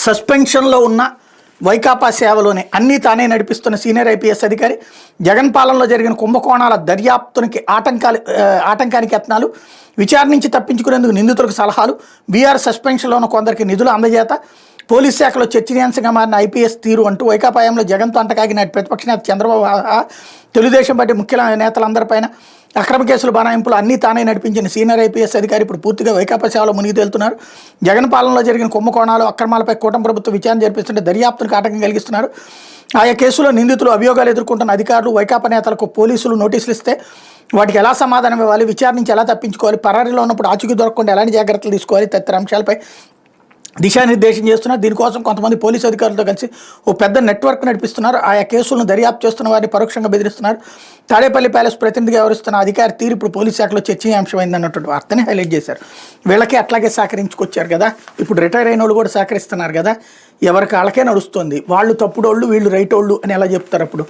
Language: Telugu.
సస్పెన్షన్లో ఉన్న వైకాపా సేవలోనే అన్నీ తానే నడిపిస్తున్న సీనియర్ ఐపీఎస్ అధికారి జగన్ పాలనలో జరిగిన కుంభకోణాల దర్యాప్తునికి ఆటంకానికి యత్నాలు, విచారణ నుంచి తప్పించుకునేందుకు నిందితులకు సలహాలు, బీఆర్ సస్పెన్షన్లో ఉన్న కొందరికి నిధుల అందజేత, పోలీస్ శాఖలో చర్చనీయాంశంగా మారిన ఐపీఎస్ తీరు అంటూ వైకాపాయంలో జగన్తో అంటకాగిన ప్రతిపక్ష నేత చంద్రబాబు, తెలుగుదేశం పార్టీ ముఖ్య నేతలందరిపైన అక్రమ కేసులు బనాయింపులు అన్నీ తానే నడిపించిన సీనియర్ ఐపీఎస్ అధికారి ఇప్పుడు పూర్తిగా వైకాపా సేవలో మునిగి తేలుతున్నారు. జగన్ పాలనలో జరిగిన కుంభకోణాలు, అక్రమాలపై కూటమి ప్రభుత్వం విచారణ జరిపిస్తుంటే దర్యాప్తునికి ఆటంకం కలిగిస్తున్నారు. ఆయా కేసులో నిందితులు, అభియోగాలు ఎదుర్కొంటున్న అధికారులు, వైకాపా నేతలకు పోలీసులు నోటీసులు ఇస్తే వాటికి ఎలా సమాధానం ఇవ్వాలి, విచారణ నుంచి ఎలా తప్పించుకోవాలి, పరారీలో ఉన్నప్పుడు ఆచూకీ దొరకకుండా ఎలాంటి జాగ్రత్తలు తీసుకోవాలి తదితర అంశాలపై దిశానిర్దేశం చేస్తున్నారు. దీనికోసం కొంతమంది పోలీసు అధికారులతో కలిసి ఓ పెద్ద నెట్వర్క్ నడిపిస్తున్నారు. ఆయా కేసులను దర్యాప్తు చేస్తున్న వారిని పరోక్షంగా బెదిరిస్తున్నారు. తాడేపల్లి ప్యాలెస్ ప్రతినిధిగా వ్యవహరిస్తున్న అధికారి తీరు ఇప్పుడు పోలీస్ శాఖలో చర్చనీయాంశమైంది అన్నటువంటి వార్తని హైలైట్ చేశారు. వీళ్ళకి అట్లాగే సహకరించుకొచ్చారు కదా, ఇప్పుడు రిటైర్ అయిన వాళ్ళు కూడా సహకరిస్తున్నారు కదా, ఎవరికి వాళ్ళకే నడుస్తుంది. వాళ్ళు తప్పుడోళ్ళు, వీళ్ళు రైట్ వాళ్ళు అని ఎలా చెప్తారు? అప్పుడు